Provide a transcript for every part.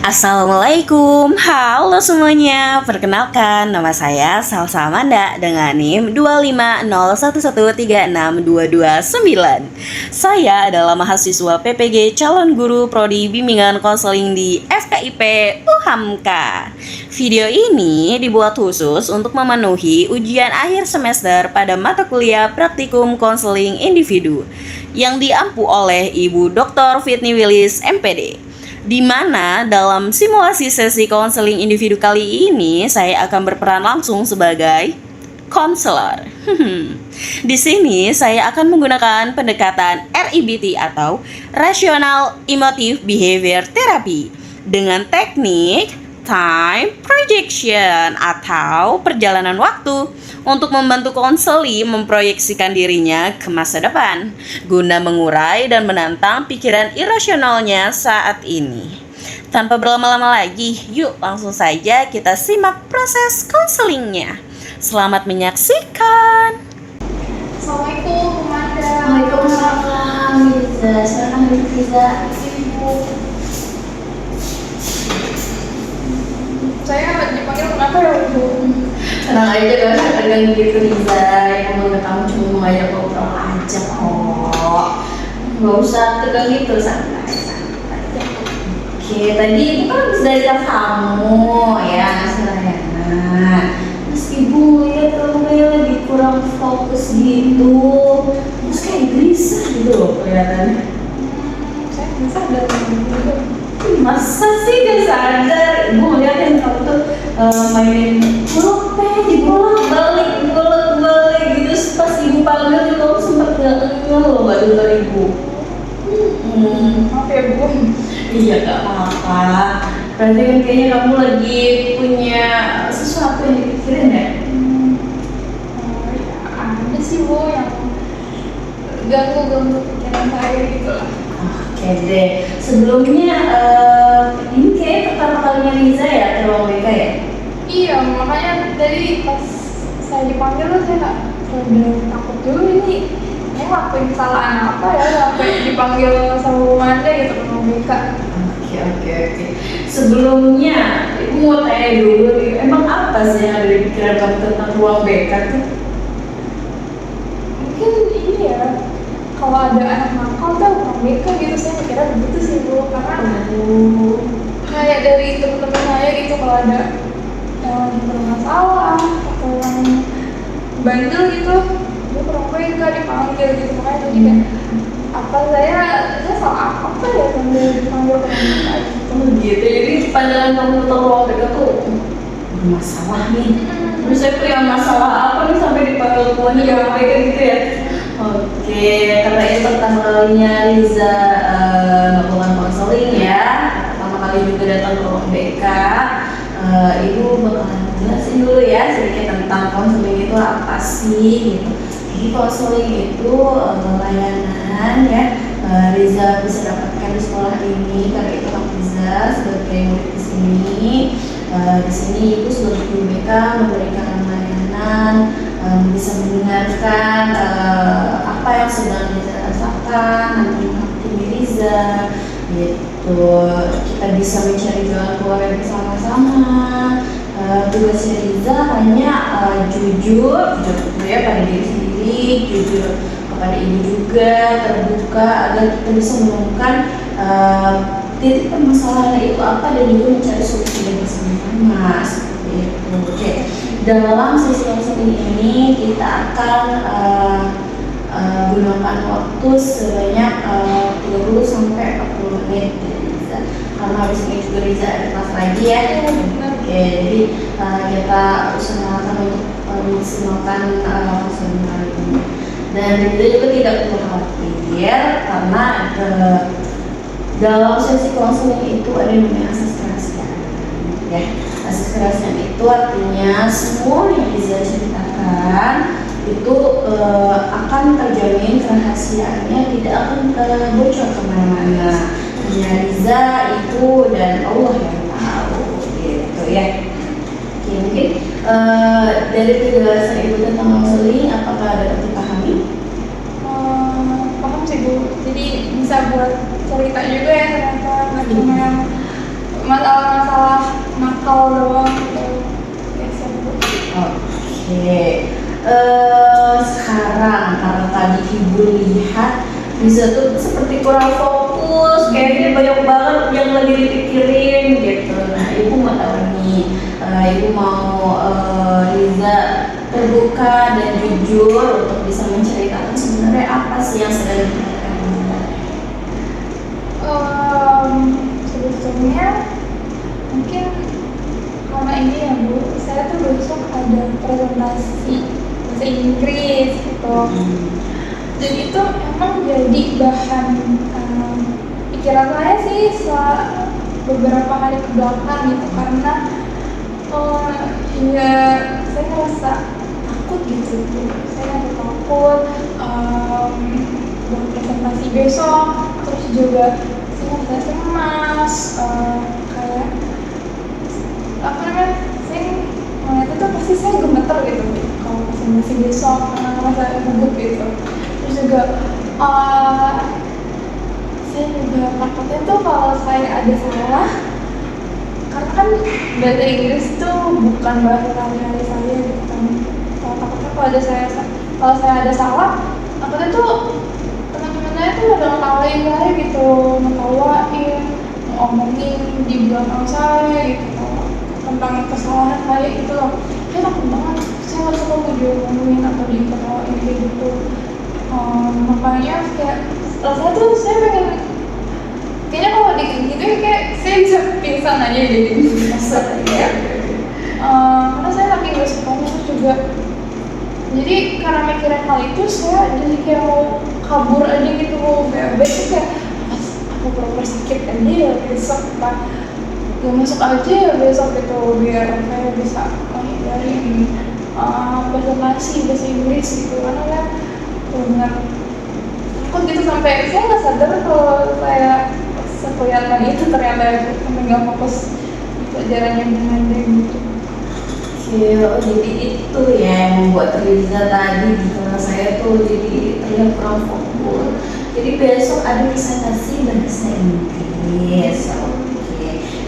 Assalamualaikum, halo semuanya. Perkenalkan, nama saya Salsa Amanda dengan NIM 25011362229. Saya adalah mahasiswa PPG calon guru prodi bimbingan konseling di FKIP UHAMKA. Video ini dibuat khusus untuk memenuhi ujian akhir semester pada mata kuliah praktikum konseling individu yang diampu oleh Ibu Dr. Fitni Willis MPD. Di mana dalam simulasi sesi konseling individu kali ini saya akan berperan langsung sebagai konselor. Di sini saya akan menggunakan pendekatan REBT atau Rational Emotive Behavior Therapy dengan teknik time projection atau perjalanan waktu untuk membantu konseli memproyeksikan dirinya ke masa depan guna mengurai dan menantang pikiran irasionalnya saat ini. Tanpa berlama-lama lagi, yuk langsung saja kita simak proses konselingnya. Selamat menyaksikan. Assalamualaikum, Madam. Waalaikumsalam, Liza. Silakan duduk, Liza. Ibu. Saya dipanggil kenapa ya, Bu? Tenang aja, gak usah tegang gitu, Liza. Yang mau kamu cuma mau ngajak ngobrol aja kok. Gak usah tegang gitu, santai. Oke, tadi itu kan habis dari kelas kamu, ya, layanan. Terus ibu lihat kamu kayak lagi kurang fokus gitu. Terus kayak gelisah gitu loh kelihatannya. Saya bisa dari dulu. Masa sih gak sadar? Ibu ngeliatin kamu tuh mainin bolak dibolak-balik gitu. Terus pas ibu panggil juga kamu sempet gak ngeh loh gak dengar ibu. Maaf ya, Bu. Iya gak apa-apa. Berarti kan kayaknya kamu lagi punya sesuatu yang dipikirin ya? Ya, ada sih, Bu, yang ganggu pikiran saya gitu lah. Oke deh. Sebelumnya ini kayak pertama kalinya Liza ya ke ruang BK ya? Iya, makanya tadi pas saya dipanggil tuh saya nggak udah takut dulu ini. Saya ngelakuin kesalahan apa ya sampai dipanggil sama Bu Manda gitu ke BK. Oke. Sebelumnya, ibu mau tanya dulu nih, emang apa sih yang ada di pikiran kamu tentang ruang BK tuh? Mungkin ini ya, kalau ada anak nakal tuh orang BK gitu, saya mikirnya begitu sih, Bu. Karena kayak dari teman-teman saya gitu, kalau ada yang lagi bermasalah atau yang bandel gitu, dia ke orang BK dipanggil gitu. Makanya tadi kayak apa saya salah apa ya sampai dipanggil ke orang BK gitu. Gitu, jadi pandangan kamu tentang ruang BK tuh bermasalah nih. Terus saya punya masalah apa nih sampai dipanggil keluarnya di ruang BK gitu ya? Oke, karena itu pertama kalinya Liza melakukan konseling ya, pertama kali juga datang ke ruang BK. Ibu bakalan jelasin dulu ya sedikit tentang konseling itu apa sih gitu. Jadi konseling itu layanan ya Liza bisa dapatkan di sekolah ini karena itu hak Liza sebagai murid di sini. Di sini ibu sebagai guru BK memberikan layanan, bisa mendengarkan apa yang sedang Liza rasakan, nanti menghakimi Liza gitu. Kita bisa mencari jalan keluar bersama-sama. Tugasnya Liza hanya jujur ya pada diri sendiri, jujur kepada ibu juga, terbuka agar kita bisa menemukan titik permasalahan itu apa dan juga mencari solusi bersama-sama seperti itu. Oke. Dalam sesi konseling ini kita akan gunakan waktu sebanyak 30 sampai 40 menit Liza. Karena habis ini juga Liza ada kelas lagi ya. Oke, jadi kita usahakan untuk memaksimalkan konseling kali ini. Dan Liza juga tidak perlu khawatir karena dalam sesi konseling itu ada yang namanya asas kerahasiaan ya. Asas kerahasiaan itu artinya semua yang Liza ceritakan itu akan terjamin kerahasiaannya, tidak akan bocor kemana-mana. Hanya Liza itu dan Allah yang tahu gitu ya. Oke, mungkin dari penjelasan ibu tentang konseling apakah ada yang dipahami? Paham sih, Bu. Jadi bisa buat cerita juga ya ternyata nggak cuma yang masalah nakal doang gitu kayak gitu. Oke. Sekarang karena tadi ibu lihat Riza tuh seperti kurang fokus, kayaknya banyak banget yang lagi dipikirin gitu. Nah, ibu mau tahu nih, ibu mau Riza terbuka dan jujur untuk bisa menceritakan sebenarnya apa sih yang sedang dipikirkan Riza. Sebetulnya mungkin karena ini ya Bu, saya tuh besok ada presentasi bahasa Inggris gitu. Dan itu emang jadi bahan pikiran saya sih selama beberapa hari kebelakang gitu, karena ya saya ngerasa takut gitu. Saya ngerasa takut buat presentasi besok, terus juga saya ngerasa cemas, kayak apa namanya, saya ngeliat itu pasti saya gemeter gitu kalau presentasi besok karena saya gugup gitu. Terus juga saya juga takutnya tuh kalau saya ada salah, karena kan bahasa Inggris tuh bukan bahasa sehari-hari saya gitu kan. Kalau takutnya kalau saya ada salah, takutnya tuh teman-teman saya tuh udah ngetawain saya gitu, ngetawain, ngomongin di belakang saya gitu tentang kesalahan saya gitu loh. Saya takut banget, saya nggak suka mau diomongin atau diketawain kayak gitu. Makanya kayak rasanya tuh saya pengen, kayaknya kalau gitu kayak saya bisa pingsan aja jadi ya. Karena saya lagi nggak suka, terus juga jadi karena mikirin hal itu saya jadi kayak mau kabur aja gitu, mau besok kayak aku pura-pura sakit aja ya besok, gak masuk aja ya besok gitu biar saya bisa menghindari presentasi bahasa Inggris gitu, karena kan benar takut gitu sampai saya nggak sadar kalau saya sekelihatan itu ternyata sampai nggak fokus di pelajaran yang ada gitu. Jadi itu ya yang membuat Riza tadi di kelas saya tuh jadi terlihat kurang fokus. Jadi besok ada presentasi bahasa Inggris.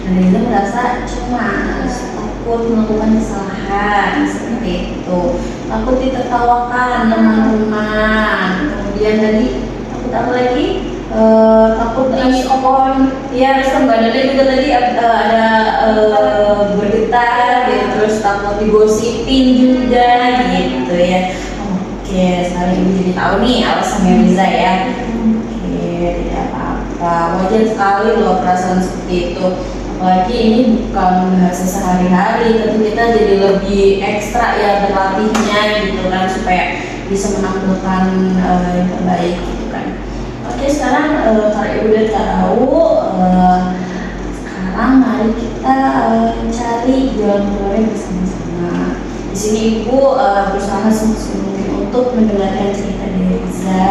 Dan Riza merasa cemas, takut melakukan kesalahan seperti itu, takut ditertawakan teman-teman. Kemudian tadi takut apa lagi? Takut respon, ya respon badannya juga tadi ada bergetar gitu, terus takut digosipin juga gitu ya. Oke, sekarang ibu jadi tahu nih alasannya Riza ya. Oke, tidak apa-apa, wajar sekali loh perasaan seperti itu. Apalagi ini bukan bahasa sehari-hari, tentu kita jadi lebih ekstra ya berlatihnya gitu kan, supaya bisa menampilkan yang terbaik gitu kan. Oke, sekarang karena ibu udah tahu, sekarang mari kita cari jalan keluarnya bersama-sama. Di sini ibu berusaha semaksimal mungkin untuk mendengarkan cerita dari Riza.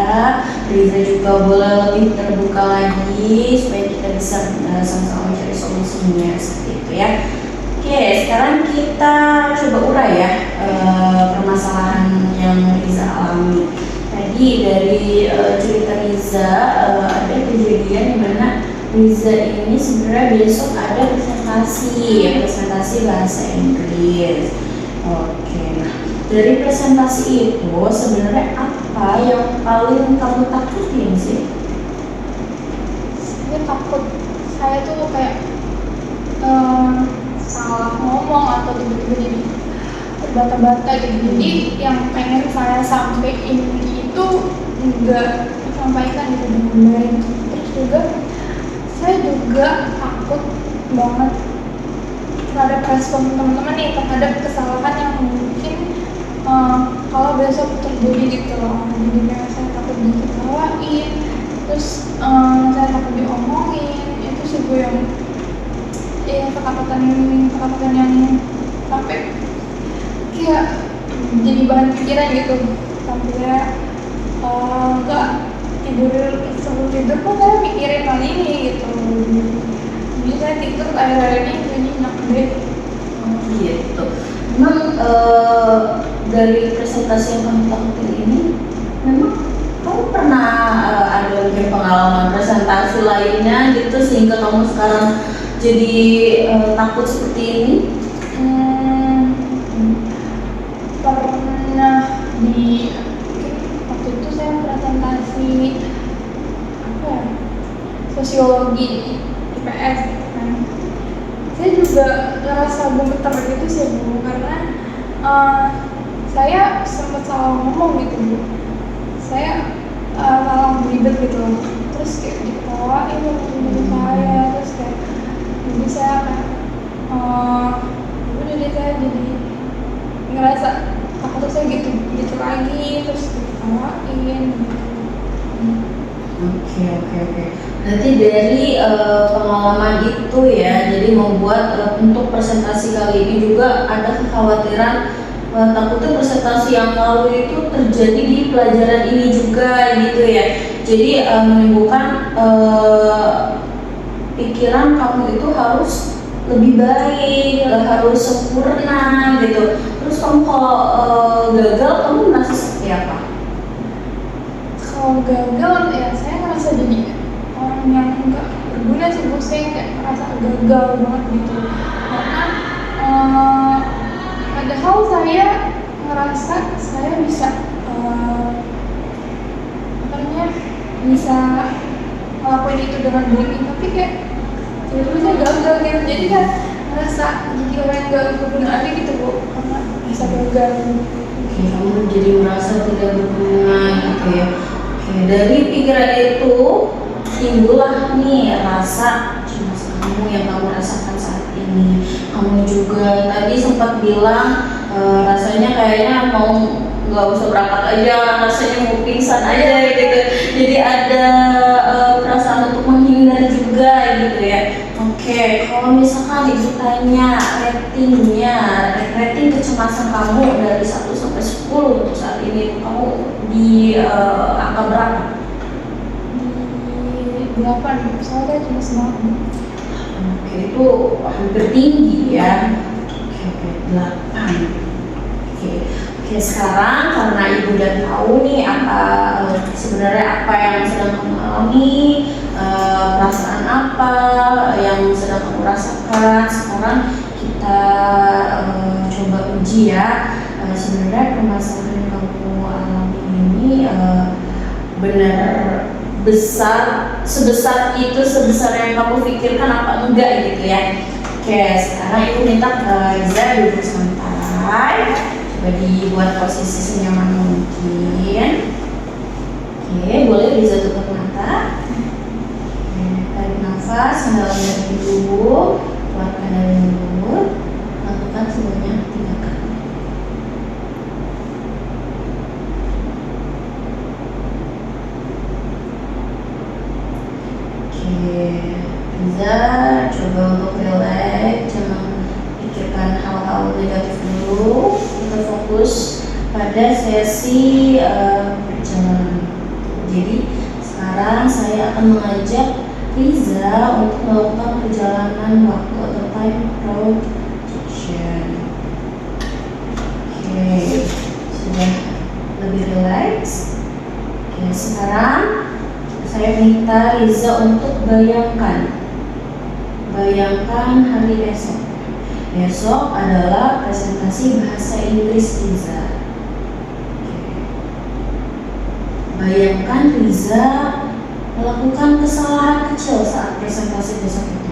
Riza juga boleh lebih terbuka lagi supaya kita bisa sama-sama mencari solusinya seperti itu ya. Oke, sekarang kita coba urai ya permasalahan yang Riza alami. Tadi dari cerita Riza ada kejadian di mana Riza ini sebenarnya besok ada presentasi bahasa Inggris. Oke, nah dari presentasi itu sebenarnya apa yang paling kamu takutin sih? Saya takut saya tuh kayak salah ngomong atau tiba-tiba jadi terbata-bata gitu. Jadi yang pengen saya sampaikan itu enggak tersampaikan gitu dengan baik. Terus juga saya juga takut banget terhadap respon teman-teman nih terhadap kesalahan yang mungkin kalau besok terjadi gitu loh. Jadi kayak saya takut diketawain, terus saya takut diomongin, itu sih gue yang ketakutan yang sampai kayak jadi bahan pikiran gitu, sampai nggak sebelum tidur kok saya mikirin hal ini gitu. Jadi saya tidur akhir-akhir ini jadi enak deh. Gitu. Memang dari presentasi yang kamu takutin ini, memang kamu pernah ada mungkin pengalaman presentasi lainnya gitu sehingga kamu sekarang jadi takut seperti ini? Pernah di waktu itu saya presentasi apa ya, sosiologi IPS gitu kan. Saya juga ngerasa gemeter gitu sih Bu, karena saya sempat salah ngomong gitu Bu. Saya salah belibet gitu, terus kayak diketawain sama temen saya, terus kayak jadi saya kayak udah deh saya jadi ngerasa takut saya gitu gitu lagi, terus diketawain gitu. Oke. Berarti dari pengalaman itu ya, jadi membuat untuk presentasi kali ini juga ada kekhawatiran takutnya presentasi yang lalu itu terjadi di pelajaran ini juga gitu ya. Jadi menimbulkan pikiran kamu itu harus lebih baik, harus sempurna gitu. Terus kamu kalau gagal kamu merasa seperti apa? Kalau gagal ya saya ngerasa jadi orang yang nggak berguna sih Bu, saya kayak ngerasa gagal banget gitu, karena padahal saya ngerasa saya bisa apa namanya, bisa ngelakuin itu dengan baik, tapi kayak tiba-tiba saya gagal gitu, jadi kan ngerasa jadi orang yang gak berguna aja gitu Bu, karena bisa gagal. Oke, kamu jadi merasa tidak berguna gitu ya. Oke, dari pikiran itu timbullah nih rasa cemas kamu yang kamu rasakan saat ini. Kamu juga tadi sempat bilang rasanya kayaknya mau nggak usah berangkat aja, rasanya mau pingsan aja gitu. Jadi ada perasaan untuk menghindar juga gitu ya. Oke, kalau misalkan ditanya rating kecemasan kamu dari 1 sampai 10 untuk saat ini, kamu di angka berapa? Di 8, soalnya cuma semangat. Oke, itu hampir tinggi ya. Oke, 8. Oke, sekarang karena ibu udah tahu nih sebenarnya apa yang sedang kamu alami, perasaan apa yang sedang kamu rasakan. Sekarang kita coba uji ya, sebenarnya permasalahan yang kamu alami ini benar sebesar yang kamu pikirkan apa enggak gitu ya. Oke, sekarang ibu minta Riza duduk santai, coba dibuat posisi senyaman mungkin. Oke, boleh Riza tutup mata. Oke, tarik nafas dalam dari hidung, keluarkan dari mulut, lakukan sebanyak 3 kali. Riza, coba untuk relax, jangan pikirkan hal-hal negatif dulu. Kita fokus pada sesi perjalanan. Jadi sekarang saya akan mengajak Riza untuk melakukan perjalanan waktu atau time projection. Oke, sudah lebih relax. Oke, sekarang saya minta Riza untuk bayangkan hari esok. Besok adalah presentasi bahasa Inggris Riza. Bayangkan Riza melakukan kesalahan kecil saat presentasi besok itu.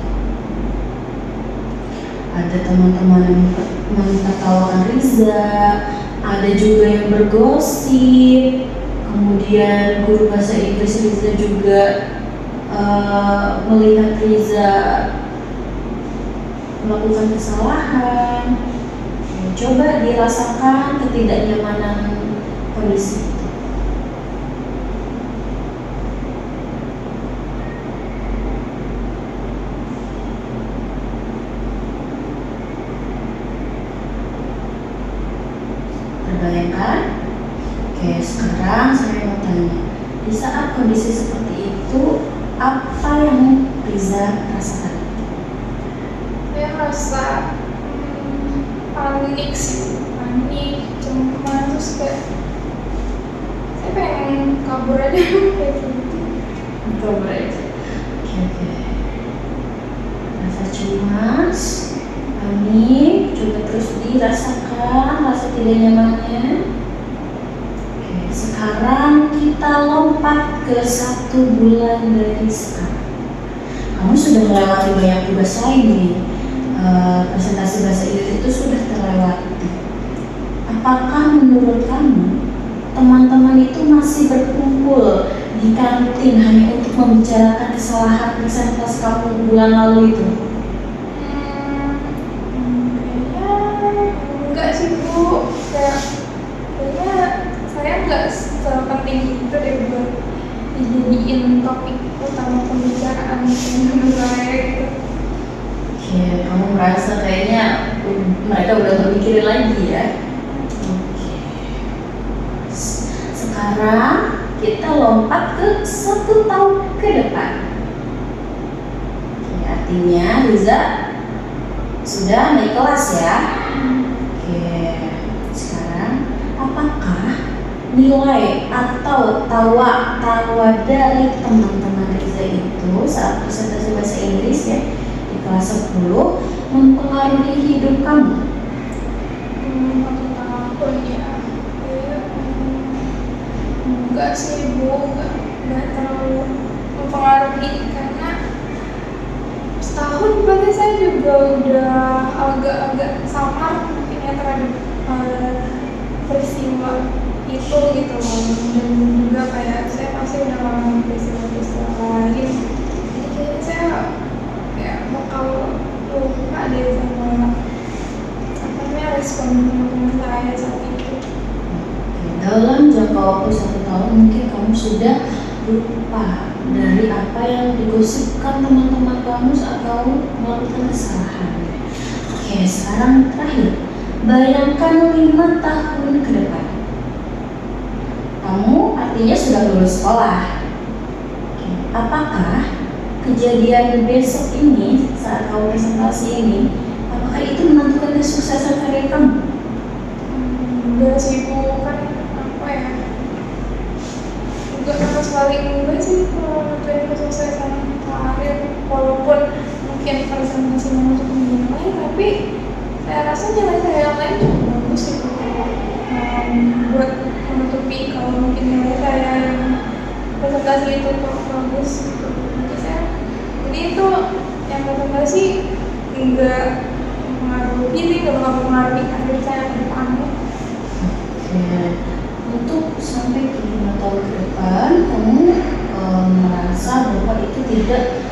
Ada teman-teman yang menertawakan Riza, ada juga yang bergosip. Kemudian guru bahasa Inggris Riza juga melihat Riza melakukan kesalahan. Coba dirasakan ketidaknyamanan kondisi itu. Terbayangkan? Oke, sekarang saya mau tanya, di saat kondisi seperti itu, apa yang Riza rasakan? Saya merasa panik, cemas, terus kayak saya pengen kabur aja kayak gitu. Kabur aja. Oke. Rasa cemas, panik, coba terus dirasakan rasa tidak nyamannya. Oke, sekarang kita lompat ke 1 bulan dari sekarang. Kamu sudah melewati banyak tugas lain nih. Presentasi bahasa Inggris itu sudah terlewati. Apakah menurut kamu teman-teman itu masih berkumpul di kantin hanya untuk membicarakan kesalahan presentasi kamu bulan lalu itu? Kayaknya enggak sih Bu. Kayaknya saya enggak sepenting itu deh buat dijadiin topik utama pembicaraan teman saya gitu. Oke, kamu merasa kayaknya mereka udah gak mikirin lagi ya? Oke. Sekarang kita lompat ke 1 tahun ke depan. Oke, artinya Liza sudah naik kelas ya. Oke, sekarang apakah nilai atau tawa dari teman-teman Liza itu saat presentasi bahasa Inggris ya di kelas 10 mempengaruhi hidup kamu? 1 tahun ya. Enggak sih Bu, enggak terlalu mempengaruhi karena setahun berarti saya juga udah agak-agak samar mungkin ya terhadap peristiwa itu gitu loh. Dan juga kayak saya pasti udah ngalamin peristiwa-peristiwa lain, jadi kayaknya saya kayak bakal lupa deh sama apa namanya respon teman-teman saya saat itu. Dalam jangka waktu 1 tahun mungkin kamu sudah lupa dari apa yang digosipkan teman-teman kamu saat kamu melakukan kesalahan. Oke, sekarang terakhir, bayangkan 5 tahun ke depan. Kamu artinya sudah lulus sekolah. Oke, apakah kejadian besok ini saat kamu presentasi ini, apakah itu menentukan kesuksesan karir kamu? Enggak sih Bu, kan apa ya, enggak sama sekali enggak sih kalau menentuin kesuksesan karir. Walaupun mungkin presentasinya untuk menilai, tapi saya rasa nilai saya yang lain cukup bagus sih buat menutupi kalau mungkin nilai saya yang presentasi itu kurang bagus gitu. Jadi itu yang presentasi enggak mempengaruhi sih, enggak bakal mempengaruhi karir saya ke depannya. Oke, untuk sampai ke 5 tahun ke depan, kamu merasa bahwa itu tidak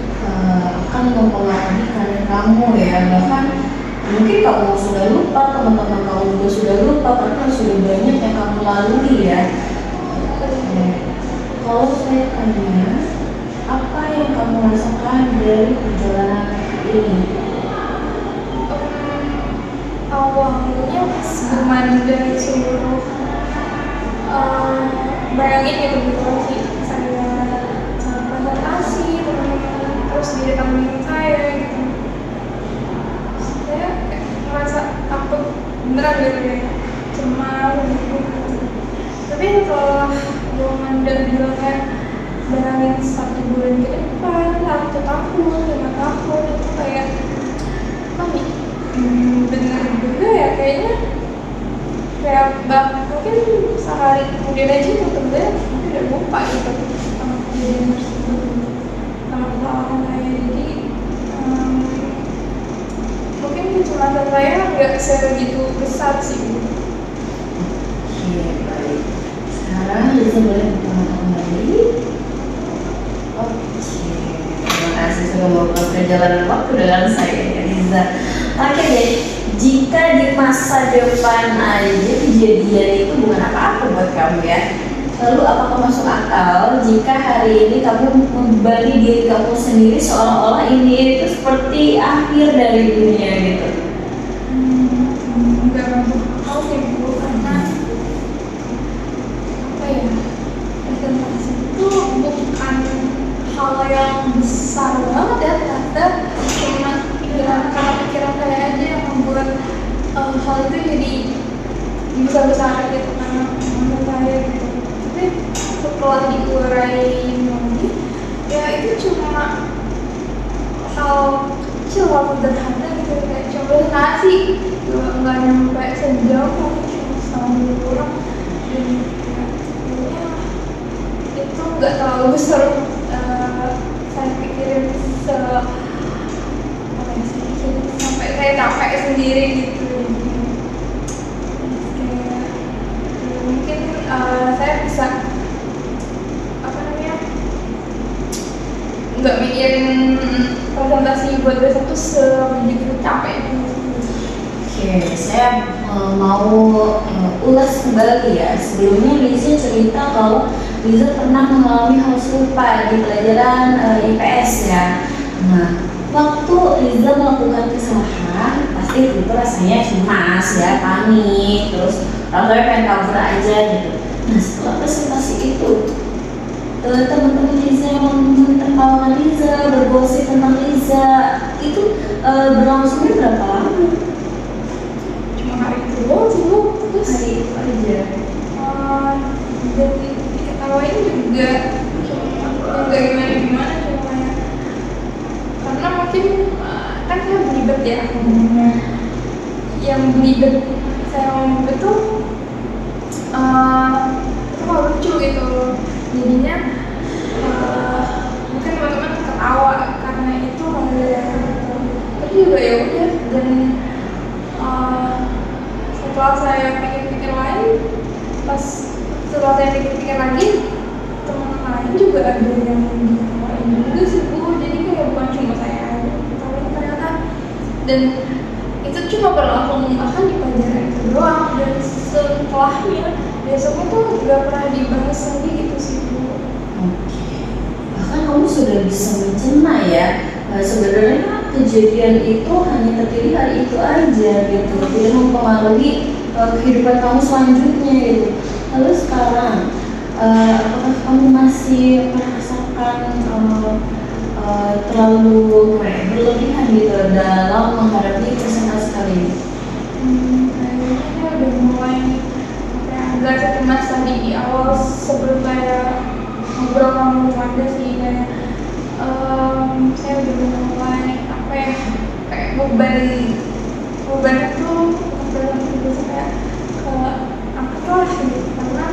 akan mempengaruhi karir kamu ya. Bahkan mungkin kamu sudah lupa, teman-teman kamu juga sudah lupa karena sudah banyak yang kamu lalui ya. Oke. Kalau saya tanya, apa yang kamu rasakan dari perjalanan ini? Awalnya pas memandang seluruh bayangin gitu sih saya cara presentasi teman-teman terus di teman saya gitu, saya kayak merasa takut beneran gitu ya, cemas gitu. Tapi setelah gue mandang bilangnya bayangin 1 bulan ke depan, 1 tahun, 5 tahun itu kayak mami bener juga ya kayaknya, kayak mungkin sehari kemudian aja temen-temen mungkin udah lupa gitu sama kejadian tersebut, sama kesalahan saya. Jadi mungkin kecemasan saya nggak segitu besar sih. Oke, baik. Sekarang Liza boleh bertemu kembali. Oke, terima kasih sudah melakukan perjalanan waktu dengan saya ya Liza. Oke deh, jika di masa depan aja kejadian itu bukan apa-apa buat kamu ya, lalu apakah masuk akal jika hari ini kamu membebani diri kamu sendiri seolah-olah ini itu seperti akhir dari dunia gitu? Nggak masuk akal sih Bu, karena apa ya, presentasi itu bukan hal yang besar banget ya, ternyata cuma pikiran saya aja yang membuat hal itu jadi besar-besar gitu karena menurut saya gitu. Tapi setelah diuraiin lagi, ya itu cuma hal cuma sederhana gitu, kayak coba nasi nggak nyampe sejam, mungkin cuma setengah kurang, dan kayaknya itu nggak terlalu besar. Saya pikirin apa ya, saya pikirin sampai saya capek sendiri gitu. Kayak mungkin saya bisa apa namanya, nggak mikirin presentasi buat besok tuh sebegitu capek. Oke, saya mau ulas kembali ya. Sebelumnya Liza cerita kalau Liza pernah mengalami hal serupa di pelajaran IPS ya. Nah, waktu Liza melakukan kesalahan, pasti itu rasanya cemas ya, panik, terus rasanya pengen kabur aja gitu. Nah, setelah presentasi itu, teman-teman Liza yang menertawakan Liza, bergosip tentang Liza, itu berlangsungnya berapa lama? Cuma hari itu doang sih Bu, terus Hari itu aja. dan diketawain juga nggak gimana cuma kayak karena mungkin kan saya belibet ya, yang belibet saya ngomong itu malah lucu gitu, jadinya mungkin teman-teman ketawa karena itu hal yang tapi juga ya udah. Dan setelah saya pikir-pikir lain, setelah saya pikir-pikir lagi, teman lain juga ada yang ditawain juga sih Bu, jadi kayak bukan cuma saya aja ditawain ternyata. Dan itu cuma berlangsung bahkan di pelajaran itu doang, dan setelahnya besoknya tuh gak pernah dibahas lagi gitu sih Bu. Oke. Bahkan kamu sudah bisa mencerna ya. Sebenarnya kejadian itu hanya terjadi hari itu aja gitu, tidak mempengaruhi kehidupan kamu selanjutnya gitu. Lalu sekarang, apakah kamu masih merasakan terlalu berlebihan gitu dalam menghadapi presentasi kali ini? Kayaknya udah mulai agak cemas tadi di awal sebelum saya ngobrol sama keluarga sih, kayak saya udah mulai apa ya, kayak beban itu beban itu kayak ke angkat lah gitu, karena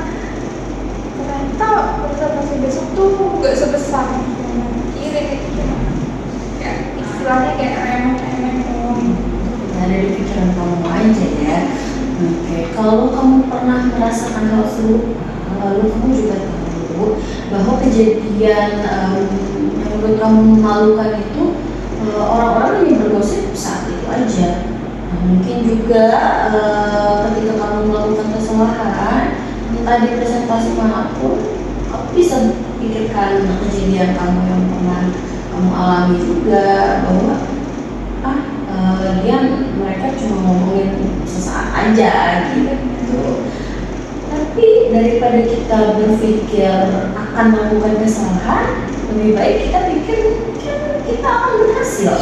ternyata presentasi besok tuh nggak sebesar yang pikirin, itu cuma kayak istilahnya kayak remeh-remeh doang. Ada di pikiran kamu aja ya. Oke, kalau kamu pernah merasakan hal serupa, lalu kamu juga tahu bahwa kejadian yang menurut kamu memalukan itu orang-orang yang bergosip saat itu aja. Nah, mungkin juga ketika kamu melakukan kesalahan, entah di presentasi manapun, kamu bisa pikirkan kejadian kamu yang pernah kamu alami juga, bahwa mereka cuma ngomongin sesaat aja gitu. Tapi daripada kita berpikir akan melakukan kesalahan, lebih baik kita pikir mungkin kita akan berhasil.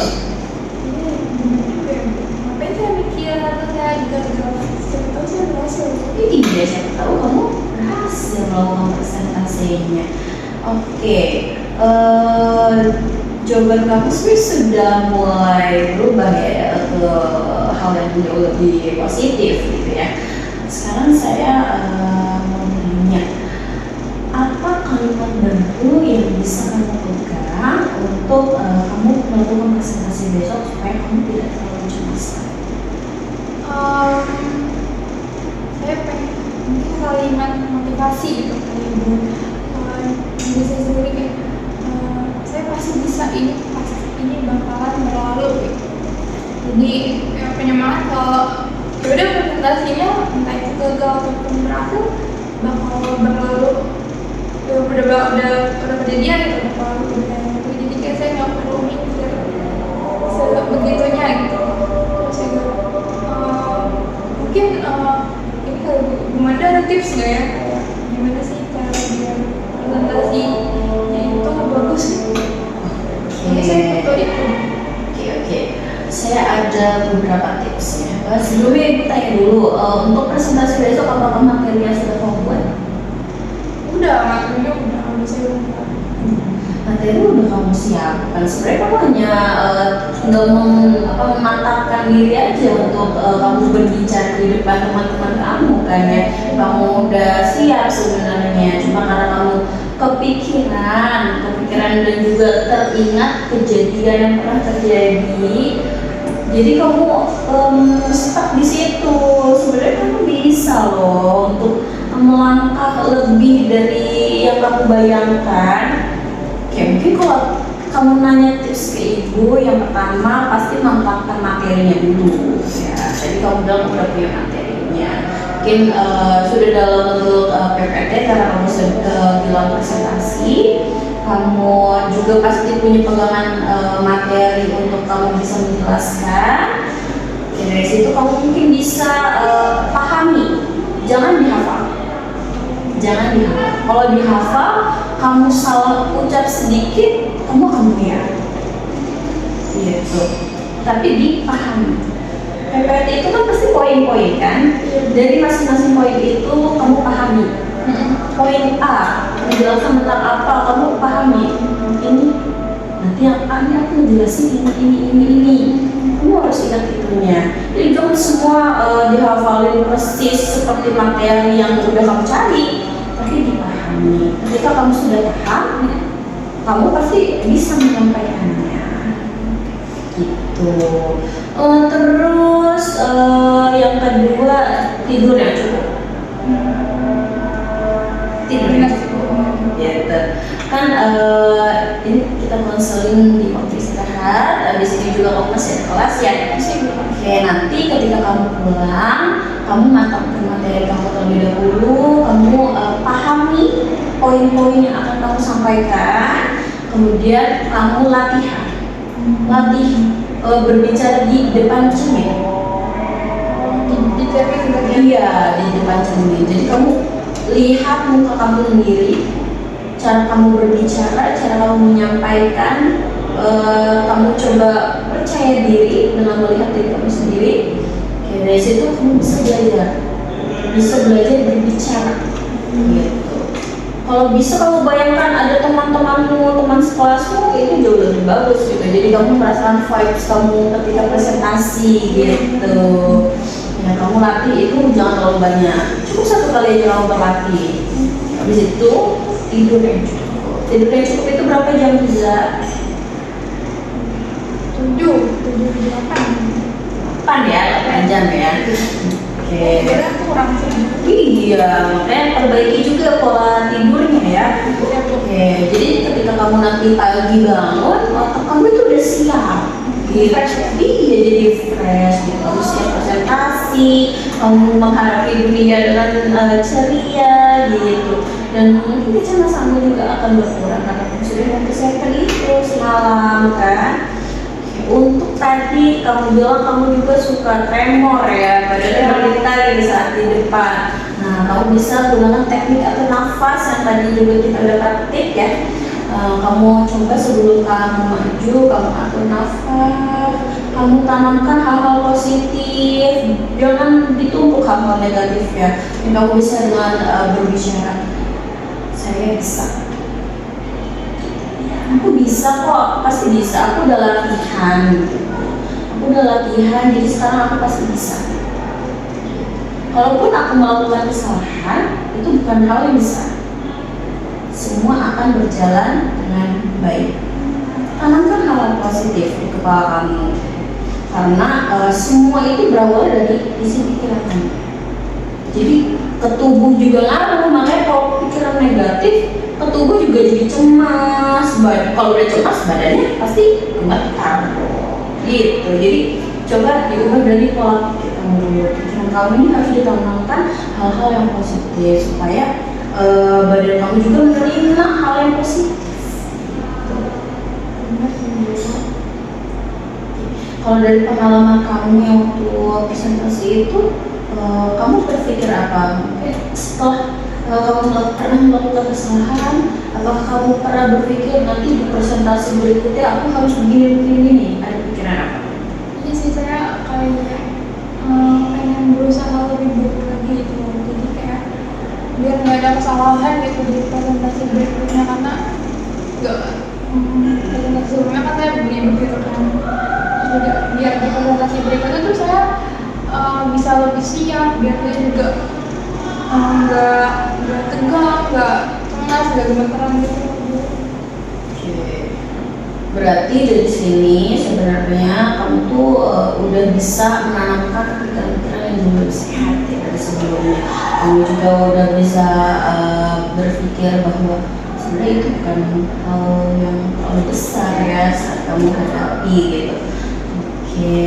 Ngapain saya mikir atau saya gagal, siapa tahu saya berhasil. Iya, siapa tahu kamu berhasil melakukan presentasinya. Oke, jawaban kamu sih sudah mulai berubah ya ke hal yang jauh lebih positif gitu ya. Sekarang saya mau tanya, apa kalimat baru yang bisa kamu pegang untuk kamu melakukan presentasi besok supaya kamu tidak terlalu cemas? Saya pengen mungkin kalimat motivasi gitu kali Bu, diri saya sendiri kayak saya pasti bisa, ini bakalan berlalu gitu. Jadi ya, penyemangat kalau yaudah presentasinya entah itu gagal ataupun berhasil bakal berlalu, udah kejadian gitu, bakal berlalu. Jadi kayak saya nggak perlu mikir sebegitunya gitu. Terus juga mungkin ini kalau gimana, ada tips nggak ya, kayak gimana sih cara biar presentasinya itu bagus gitu. Jadi saya butuh itu. Oke. Saya ada beberapa tips ya. Sebelumnya ibu tanya dulu, untuk presentasi besok apakah materinya sudah kamu buat? Udah, materinya udah saya buat. materi udah kamu siapkan. Sebenarnya kamu hanya tinggal memantapkan diri aja untuk kamu berbicara di depan teman-teman kamu kan ya. Kamu udah siap sebenarnya, cuma karena kamu kepikiran dan juga teringat kejadian yang pernah terjadi, jadi kamu stuck di situ. Sebenarnya kamu bisa loh untuk melangkah lebih dari yang kamu bayangkan. Kayak mungkin kalau kamu nanya tips ke ibu, yang pertama pasti mantapkan materinya dulu ya. Jadi kamu bilang udah punya materinya, mungkin sudah dalam bentuk PPT karena kamu sudah bilang presentasi. Kamu juga pasti punya pegangan materi untuk kamu bisa menjelaskan. Oke, dari situ kamu mungkin bisa pahami, jangan dihafal. Kalau dihafal, kamu salah ucap sedikit, kamu akan buyar. Gitu. Tapi dipahami. PPT itu kan pasti poin-poin kan. Dari masing-masing poin itu kamu pahami. Poin A menjelaskan tentang apa, kamu pahami. Ini nanti yang A ini aku menjelaskan ini. Kamu harus ingat itunya. Jadi kamu semua dihafalin persis seperti materi yang udah kamu cari, tapi dipahami. Ketika kamu sudah paham, kamu pasti bisa menyampaikannya. Gitu. Terus yang kedua, tidur yang cukup. Gitu. Kan ini kita konseling di waktu istirahat. Habis ini juga kamu masih ada kelas ya. Oke, nanti ketika kamu pulang, kamu mantapkan materi kamu terlebih dahulu. Kamu pahami poin-poin yang akan kamu sampaikan. Kemudian kamu latih berbicara di depan cermin. Iya, di depan cermin. Jadi kamu lihat muka kamu sendiri, cara kamu berbicara, cara kamu menyampaikan. Kamu coba percaya diri dengan melihat diri kamu sendiri. Oke, dari situ kamu bisa belajar berbicara. Gitu. Kalau bisa kamu bayangkan ada teman-temanmu, teman sekelasmu, itu jauh lebih bagus gitu. Jadi kamu merasakan vibes kamu ketika presentasi gitu. Ya, kamu latih itu jangan terlalu banyak, cukup 1 kali aja kamu berlatih. Habis itu tidur yang cukup itu berapa jam bisa? 7, 8 ya, 8 jam ya. Oke. Kira kurang sih. Iya, makanya perbaiki juga pola tidurnya ya. Oke, jadi ketika kamu nanti pagi bangun, otak kamu itu udah siap. Fresh ya? Iya, jadi fresh. Gitu. Kamu siap presentasi, kamu menghadapi dunia dengan ceria gitu. Dan mungkin kecemasanmu juga akan berkurang karena kamu sudah mempersiapkan itu semalam kan. Untuk tadi kamu bilang kamu juga suka tremor ya, badannya bergetar di saat di depan. Nah, kamu bisa gunakan teknik atau nafas yang tadi juga kita udah praktik ya. Kamu coba sebelum kamu maju, kamu atur nafas, kamu tanamkan hal-hal positif, jangan ditumpuk hal-hal negatif ya. Dan kamu bisa dengan berbicara, saya bisa. Aku bisa kok, pasti bisa. Aku udah latihan, jadi sekarang aku pasti bisa. Kalaupun aku melakukan kesalahan, itu bukan hal yang besar. Semua akan berjalan dengan baik. Tanamkan hal positif di kepala kamu, karena semua itu berawal dari isi pikiran kamu. Jadi ke tubuh juga ngaruh, makanya kalau pikiran negatif, ke tubuh juga jadi cemas. Kalau udah cemas, badannya pasti gemetar gitu. Jadi coba diubah dari pola pikir kamu dulu. Pikiran kamu ini harus ditanamkan hal-hal yang positif supaya badan kamu juga menerima hal yang positif. Kalau dari pengalaman kamu yang waktu presentasi itu, kamu berpikir apa? Setelah kamu pernah melakukan kesalahan, apakah kamu pernah berpikir nanti di presentasi berikutnya aku harus begini? Ada pikiran apa? Iya sih, saya kayak pengen berusaha lebih baik lagi gitu. Jadi kayak biar nggak ada kesalahan gitu di presentasi berikutnya, karena nggak presentasi sebelumnya kan saya begini begitu kan. Juga biar di presentasi berikutnya tuh saya bisa lebih siap, biar saya juga nggak tegang, nggak cemas, nggak gemeteran gitu. Oke. Berarti dari sini sebenarnya kamu tuh udah bisa menanamkan pikiran-pikiran yang jauh lebih sehat ya dari sebelumnya. Kamu juga udah bisa berpikir bahwa sebenarnya itu bukan hal yang terlalu besar ya saat kamu hadapi gitu. Oke.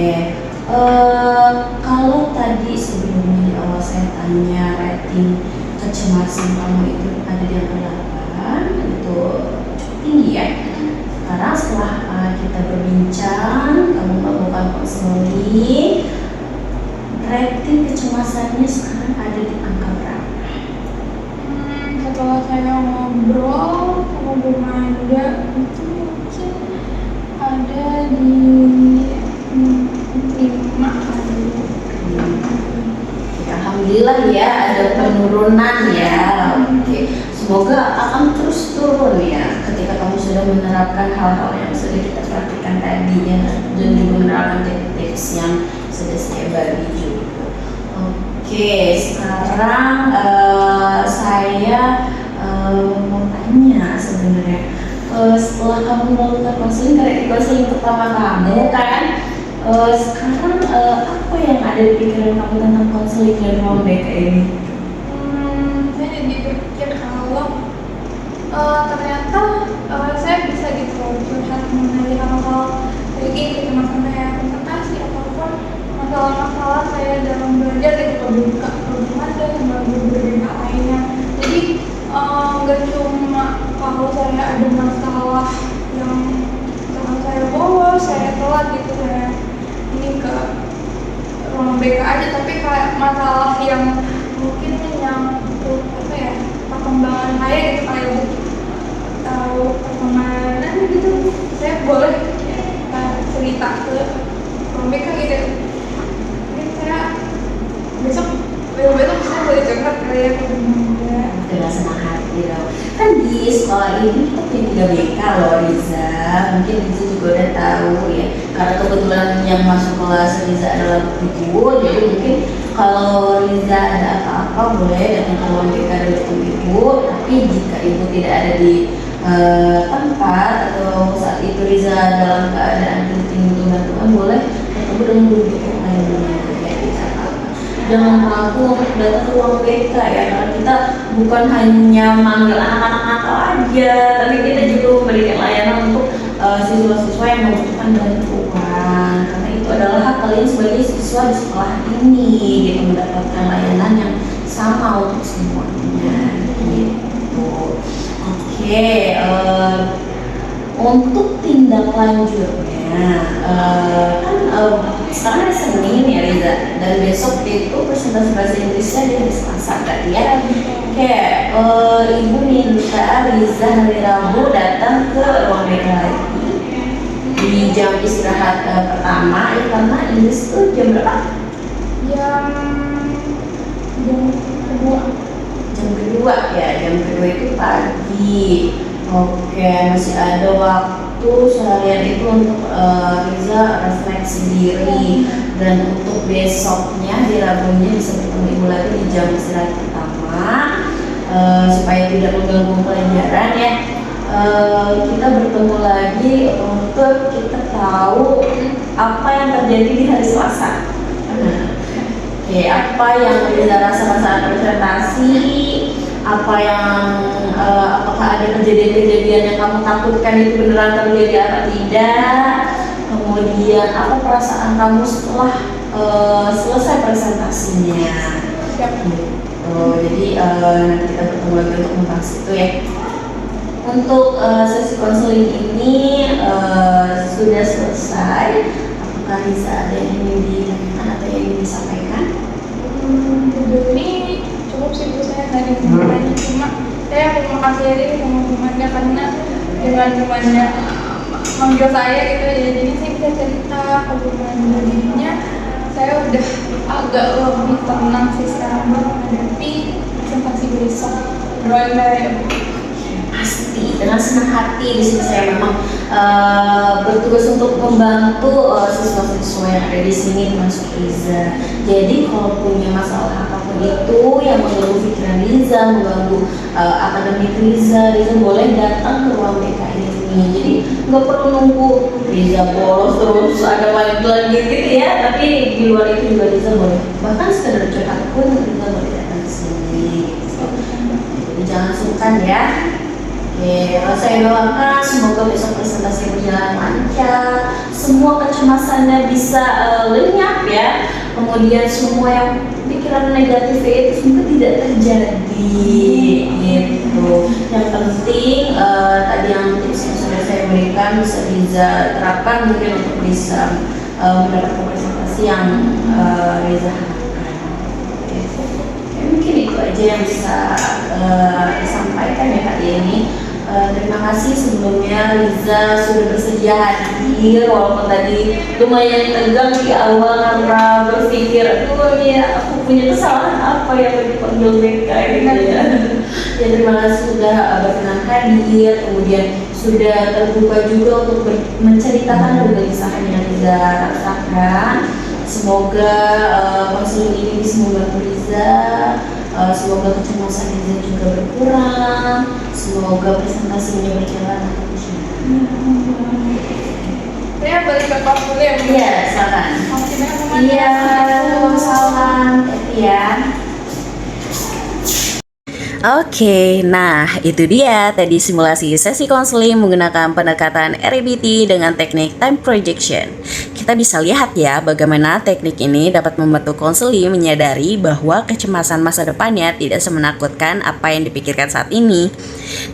Kalau tadi sebelumnya di awal saya tanya rating kecemasan kamu itu ada di angka 8, itu cukup tinggi ya. Sekarang setelah kita berbincang, kamu melakukan konseling, rating kecemasannya sekarang ada di angka berapa? Setelah saya ngobrol sama Bu Manda itu mungkin ada di 5 kali. Alhamdulillah ya ada penurunan ya. Oke. Semoga akan terus turun ya ketika kamu sudah menerapkan hal-hal yang sudah kita praktikkan tadi ya, dan juga menerapkan tips yang sudah saya bagi juga. Oke, sekarang saya mau tanya sebenarnya, setelah kamu melakukan konseling, karena di konseling pertama kamu kan, sekarang apa yang ada di pikiran kamu tentang konseling dan ruang BK ini? Saya jadi berpikir kalau ternyata saya bisa gitu curhat mengenai hal-hal kayak gini, kecemasan saya presentasi ataupun masalah-masalah saya dalam belajar gitu, problem ada sama beberapa lainnya. Jadi nggak cuma kalau saya ada masalah yang kalau saya bolos, saya telat gitu, saya ini ke ruang BK aja, tapi kayak masalah yang mungkin menyangkut apa ya, perkembangan saya gitu, kayak tahu perkembangan gitu, saya boleh ya, cerita ke ruang BK gitu. Mungkin saya besok saya boleh curhat kali ya ke Bunda. Dengan senang hati loh. Kan di sekolah ini kita punya 3 BK loh Riza. Mungkin Riza juga udah tahu ya. Karena kebetulan yang masuk kelas Riza adalah ibu, jadi mungkin kalau Riza ada apa-apa boleh datang ke ruang BK dan bertemu ibu. Tapi jika ibu tidak ada di tempat atau saat itu Riza dalam keadaan penting untuk bantuan, boleh ketemu dengan guru BK lainnya. Jangan ragu untuk datang ke ruang BK ya, karena kita bukan hanya manggil anak-anak nakal aja, tapi kita juga memberikan layanan untuk siswa-siswa yang membutuhkan bantuan. Karena itu adalah hak kalian sebagai siswa di sekolah ini, gitu, mendapatkan layanan yang sama untuk semuanya. Gitu. Oke, untuk tindak lanjutnya, kan sekarang ada Senin ya Riza, dan besok itu presentasi bahasa Inggrisnya di hari Selasa tadi ya. Oke, ibu minta Riza hari Rabu datang ke ruang BK lagi di jam istirahat pertama, karena Inggris tuh jam berapa? Jam kedua. Jam kedua ya, jam kedua itu pagi. Oke, masih ada waktu seharian itu untuk Riza refleksi diri, dan untuk besoknya di Rabunya bisa bertemu ibu lagi di jam istirahat pertama, supaya tidak mengganggu pelajaran ya. Kita bertemu lagi untuk kita tahu apa yang terjadi di hari Selasa. Oke, apa yang Riza rasakan saat presentasi, apa yang apakah ada kejadian-kejadian yang kamu takutkan itu beneran terjadi atau tidak, kemudian apa perasaan kamu setelah selesai presentasinya. Jadi nanti kita bertemu lagi untuk membahas itu ya. Untuk sesi konseling ini sudah selesai. Apakah Riza ada yang ingin ditanyakan atau yang ingin disampaikan? Sejauh ini cukup sih Bu, saya tadi tanya, cuma saya terima kasih aja nih sama Bu Manda, karena dengan Bu Manda manggil saya gitu ya, jadi saya bisa cerita ke Bu Manda, jadinya saya udah agak lebih tenang sih sekarang menghadapi presentasi besok. Doain saya ya Bu. Pasti dengan senang hati hati. Di sini saya memang bertugas untuk membantu siswa-siswa yang ada di sini termasuk Riza. Jadi kalau punya masalah apapun itu yang mengganggu pikiran Riza, mengganggu akademik Riza boleh datang ke ruang BK ini. Jadi nggak perlu nunggu Riza bolos terus ada lagi gitu ya. Tapi di luar itu juga Riza boleh, bahkan sekedar curhat pun Riza boleh datang ke sini. Jadi jangan sungkan ya. Oke, saya doakan semoga besok presentasi berjalan lancar, semua kecemasannya bisa lenyap ya. Kemudian semua yang pikiran negatif itu semoga tidak terjadi gitu. Yang penting tadi yang tips yang sudah saya berikan bisa Riza terapkan mungkin untuk bisa mendapatkan presentasi yang Riza harapkan. Oke, mungkin itu aja yang bisa disampaikan ya kali ini. Terima kasih sebelumnya Riza sudah bersedia hadir walaupun tadi lumayan tegang di awal karena berpikir aduh ya aku punya kesalahan apa yang dipanggil BK gitu ya. Ya terima kasih sudah berkenan hadir, kemudian sudah terbuka juga untuk menceritakan kegelisahan yang Riza rasakan. Semoga konseling ini bisa membantu Riza. Semoga kecemasan Riza juga berkurang. Semoga presentasinya berjalan lancar. Saya balik ke kelas dulu ya, Bu. Iya, silakan. Iya, salam. Ya. Oke, nah itu dia tadi simulasi sesi konseling menggunakan pendekatan REBT dengan teknik time projection. Kita bisa lihat ya bagaimana teknik ini dapat membantu konseling menyadari bahwa kecemasan masa depannya tidak semenakutkan apa yang dipikirkan saat ini.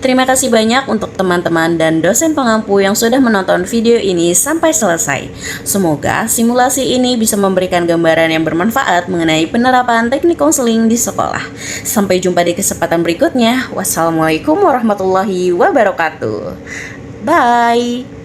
Terima kasih banyak untuk teman-teman dan dosen pengampu yang sudah menonton video ini sampai selesai. Semoga simulasi ini bisa memberikan gambaran yang bermanfaat mengenai penerapan teknik konseling di sekolah. Sampai jumpa di kesempatan berikutnya. Wassalamualaikum warahmatullahi wabarakatuh. Bye.